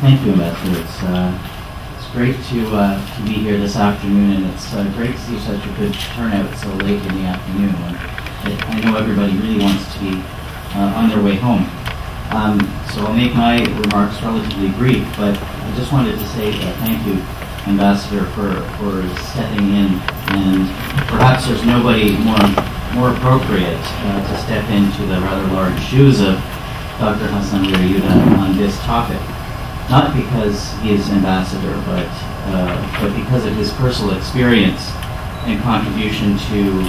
Thank you, Ambassador. It's great to be here this afternoon, and it's great to see such a good turnout so late in the afternoon. I know everybody really wants to be on their way home. So I'll make my remarks relatively brief, but I just wanted to say thank you, Ambassador, for stepping in, and perhaps there's nobody more appropriate to step into the rather large shoes of Dr. Hassan Riayuda on this topic. Not because he is ambassador, but because of his personal experience and contribution to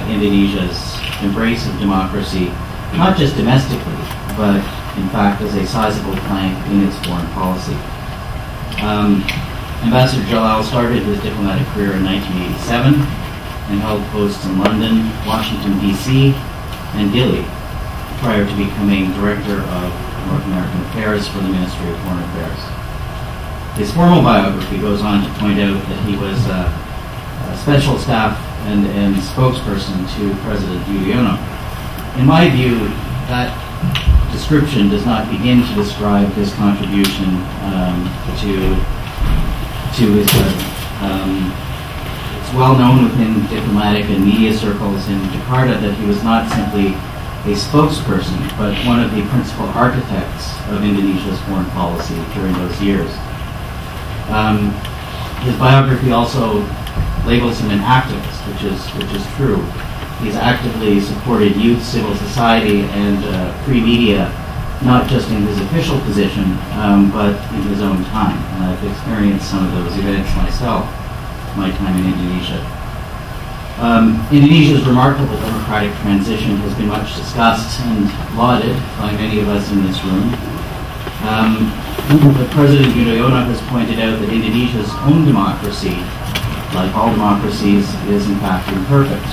Indonesia's embrace of democracy, not just domestically, but in fact as a sizable plank in its foreign policy. Ambassador Djalal started his diplomatic career in 1987 and held posts in London, Washington, D.C., and Dili, prior to becoming Director of North American Affairs for the Ministry of Foreign Affairs. His formal biography goes on to point out that he was a special staff and spokesperson to President Yudhoyono. In my view, that description does not begin to describe his contribution to his president. It's well known within diplomatic and media circles in Jakarta that he was not simply a spokesperson, but one of the principal architects of Indonesia's foreign policy during those years. His biography also labels him an activist, which is true. He's actively supported youth, civil society, and free media, not just in his official position, but in his own time. And I've experienced some of those events myself, my time in Indonesia. Indonesia's remarkable democratic transition has been much discussed and lauded by many of us in this room. But President Yudhoyono has pointed out that Indonesia's own democracy, like all democracies, is in fact imperfect.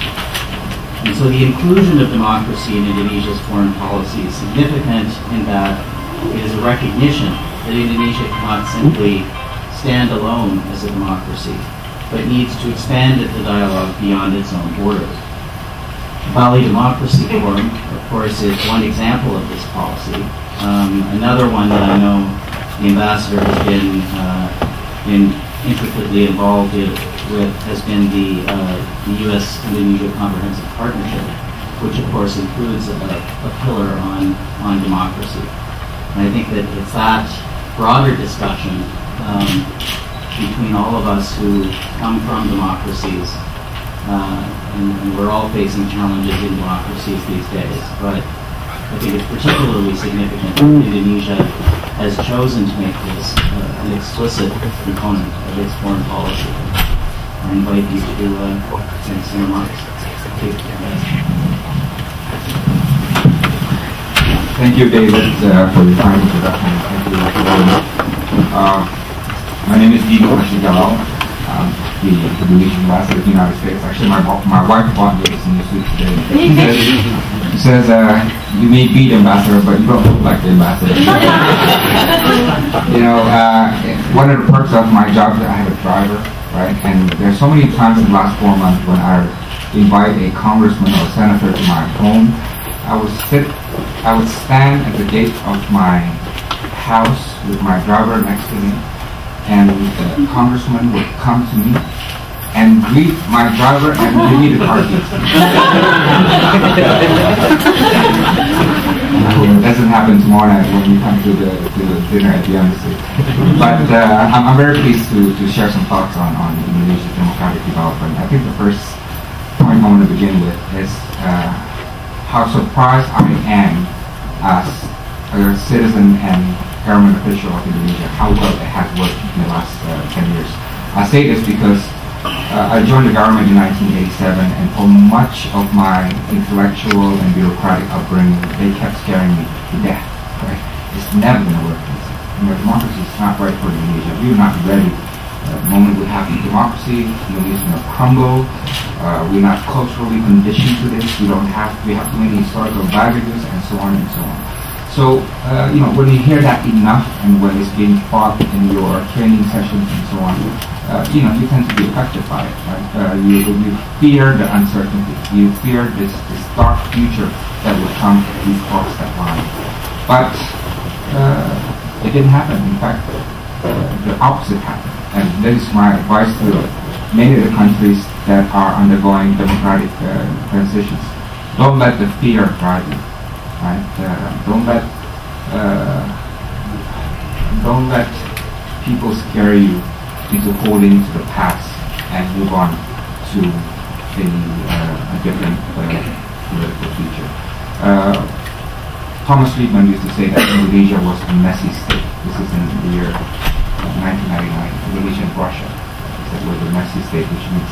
And so the inclusion of democracy in Indonesia's foreign policy is significant in that it is a recognition that Indonesia cannot simply stand alone as a democracy, but needs to expand the dialogue beyond its own borders. The Bali Democracy Forum, of course, is one example of this policy. Another one that I know the ambassador has been intricately involved with has been the U.S.-Indonesia Comprehensive Partnership, which of course includes a pillar on democracy. And I think that it's that broader discussion between all of us who come from democracies, and we're all facing challenges in democracies these days, but I think it's particularly significant that Indonesia has chosen to make this an explicit component of its foreign policy. I invite you to make some remarks. Thank you, David, for your kind introduction. Thank you, my name is Dino Patti Djalal. I'm the Indonesian ambassador to the United States. Actually, my wife bought me this new suit today. She says, you may be the ambassador, but you don't look like the ambassador. You know, one of the perks of my job is that I have a driver, right? And there's so many times in the last 4 months when I invite a congressman or a senator to my home, I would stand at the gate of my house with my driver next to me, and the congressman would come to me and greet my driver and give me the car keys. It doesn't happen tomorrow night when we come to the dinner at the embassy. But I'm very pleased to share some thoughts on Indonesia's democratic development. I think the first point I want to begin with is how surprised I am as a citizen and government official of Indonesia, how well it has worked in the last 10 years. I say this because I joined the government in 1987, and for much of my intellectual and bureaucratic upbringing, they kept scaring me to death. Right? It's never going to work. Democracy is not right for Indonesia. We are not ready. The moment we have democracy, Indonesia is going to crumble. We're not culturally conditioned to this. We have too many historical baggages, and so on and so on. So, you know, when you hear that enough, and when it's being fought in your training sessions and so on, you know, you tend to be affected by it, right? You fear the uncertainty. You fear this dark future that will come if you cross that line. But It didn't happen. In fact, the opposite happened. And this is my advice to many of the countries that are undergoing democratic transitions. Don't let the fear drive you. Right? Don't let people scare you into holding to the past and move on to a different political future. Thomas Friedman used to say that Indonesia was a messy state. This is in the year 1999. Indonesia and Russia. That was a messy state, which means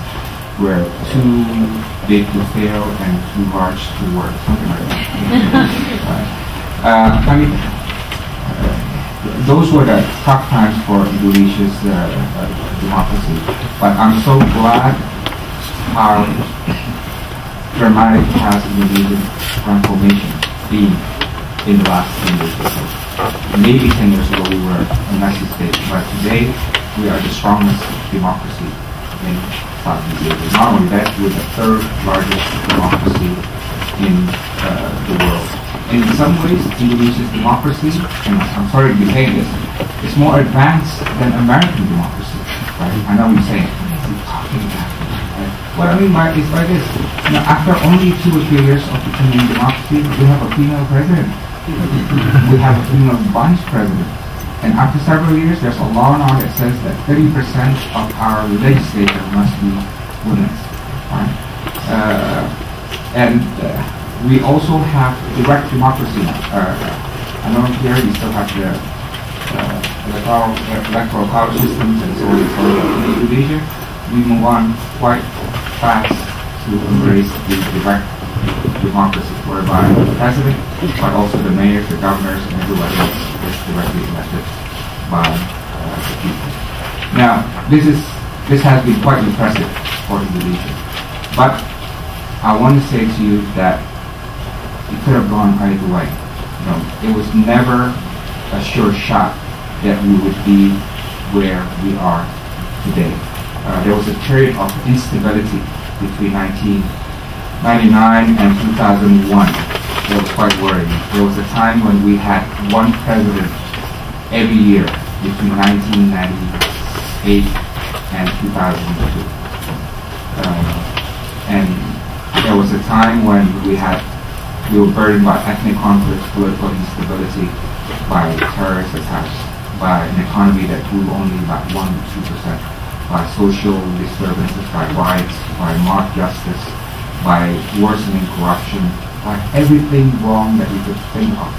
we're too big to fail and too large to work, something like that. I mean, those were the tough times for Indonesia's democracy. But I'm so glad how dramatic has Indonesian transformation been in the last 10 years or so. Maybe 10 years ago we were a messy state, but today we are the strongest democracy in Southeast Asia. Not only that, we're the third largest democracy in the world. In some ways, Indonesia's democracy, and I'm sorry to be saying this, is more advanced than American democracy. Right? I know you're saying, what are you talking about? Right? What I mean by is like this. You know, after only 2 or 3 years of becoming democracy, we have a female president. We have a female vice president. And after several years, there's a law now that says that 30% of our legislature must be women. Right? We also have direct democracy. I know here we still have the electoral college systems and so on and so on. In Indonesia, we move on quite fast to embrace the direct democracy, whereby the president, but also the mayors, the governors, and everybody else is directly elected by the people. Now, this has been quite impressive for Indonesia, but I want to say to you that it could have gone either way. You know, it was never a sure shot that we would be where we are today. There was a period of instability between 1999 and 2001. That was quite worrying. There was a time when we had one president every year between 1998 and 2002. And there was a time when we were burdened by ethnic conflicts, political instability, by terrorist attacks, by an economy that grew only about 1 to 2%, by social disturbances, by riots, by mob justice, by worsening corruption, by everything wrong that we could think of.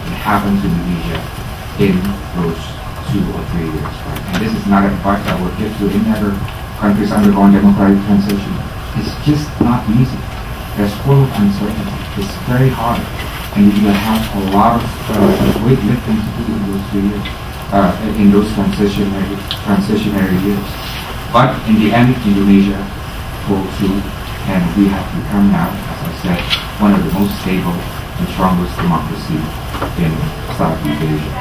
It happened to Indonesia in those 2 or 3 years. Right? And this is not advice I would give to any other countries undergoing democratic transition. It's just not easy. There's full of uncertainty. It's very hard. And you have a lot of weight lifting to do in those 3 years, in those transitionary years. But in the end, Indonesia pulled through, and we have become now, as I said, one of the most stable and strongest democracy in Southeast Asia.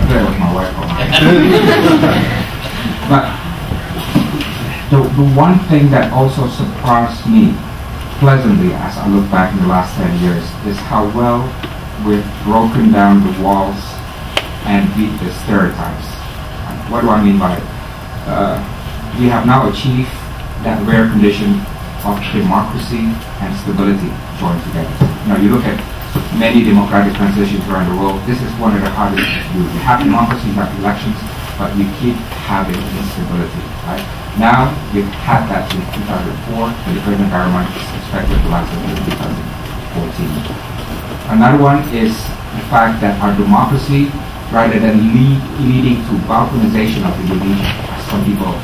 That was my wife. But the one thing that also surprised me pleasantly as I look back in the last 10 years is how well we've broken down the walls and beat the stereotypes. What do I mean by it? We have now achieved that rare condition of democracy and stability joined together. Now you look at many democratic transitions around the world, this is one of the hardest to do. You have democracy, you have elections, but you keep having instability, right? Now, we've had that since 2004, and the present government is expected to last until 2014. Another one is the fact that our democracy, rather than leading to balkanization of Indonesia, as some people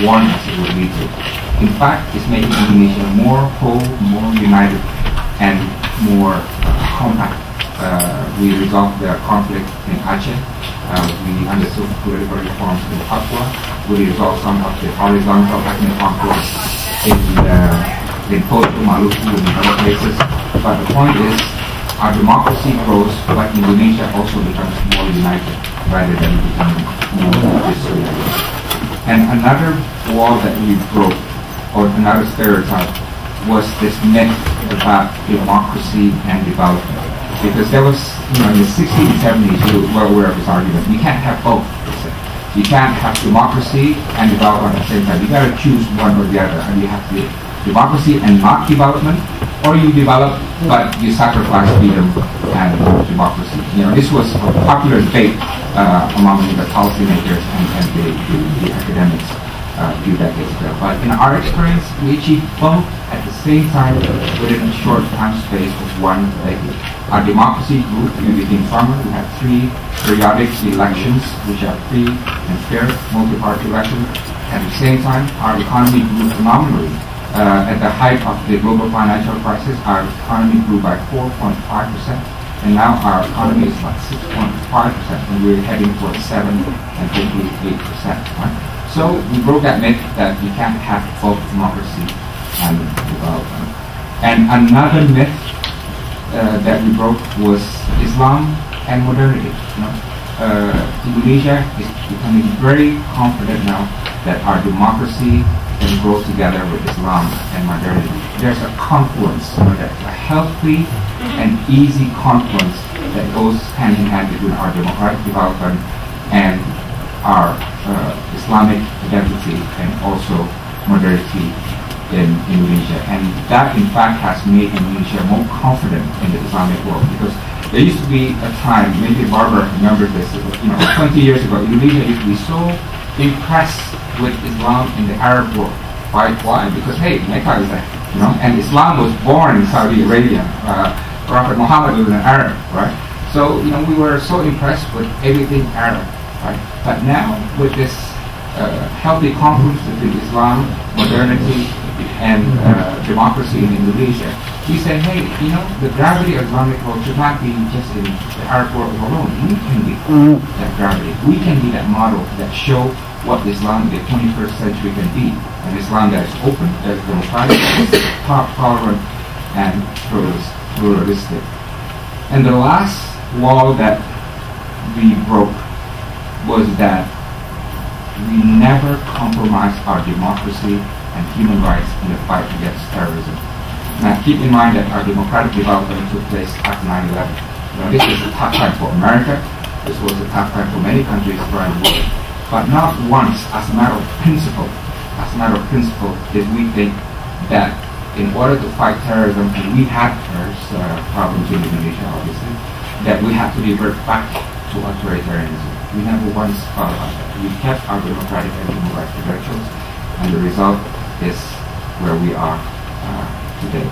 warn us it would lead to, in fact, it's making Indonesia more whole, more united, and more compact. We resolved the conflict in Aceh. We undertook political reforms in Papua. We resolved some of the horizontal ethnic conflicts in Poso, Maluku, and other places. But the point is, our democracy grows, but Indonesia also becomes more united rather than becoming more disunited. And another wall that we broke, or another stereotype, was this myth about democracy and development. Because there was, in the 60s and 70s, you were aware of this argument. You can't have both. You can't have democracy and development at the same time. You got to choose one or the other, and you have to democracy and not development, or you develop but you sacrifice freedom and democracy. This was a popular debate among the policymakers and the academics a few decades ago. But in our experience, we achieved both at the same time within a short time space of one decade. Our democracy grew, we became stronger. We had 3 periodic elections, which are free and fair, multi-party elections. At the same time, our economy grew phenomenally. At the height of the global financial crisis, our economy grew by 4.5%, and now our economy is about 6.5%, and we're heading towards 7 and 58%. Right? So we broke that myth that you can't have both democracy and development. And another myth that we broke was Islam and modernity. Indonesia is becoming very confident now that our democracy can grow together with Islam and modernity. There's a confluence, a healthy and easy confluence that goes hand in hand between our democratic development and our Islamic identity and also modernity in Indonesia. And that in fact has made Indonesia more confident in the Islamic world, because there used to be a time, maybe Barbara remembers this, 20 years ago, Indonesia used to be so impressed with Islam in the Arab world. Why? Because hey, Mecca is there, and Islam was born in Saudi Arabia. Prophet Muhammad was an Arab, right? So we were so impressed with everything Arab, right? But now with this healthy confluence between Islam, modernity, and democracy in Indonesia, we say, hey, the gravity of Islamic world should not be just in the Arab world alone. We can be that gravity. We can be that model that show what Islam in the 21st century can be. An Islam that is open, that is democratic, that is tolerant, and pluralistic. And the last wall that we broke was that we never compromise our democracy and human rights in the fight against terrorism. Now keep in mind that our democratic development took place after 9/11. This was a tough time for America. This was a tough time for many countries around the world. But not once, as a matter of principle, did we think that in order to fight terrorism, and we had terrorist problems in Indonesia, obviously, that we have to revert back to authoritarianism. We never once thought about that. We kept our democratic and human rights credentials, and the result is where we are today.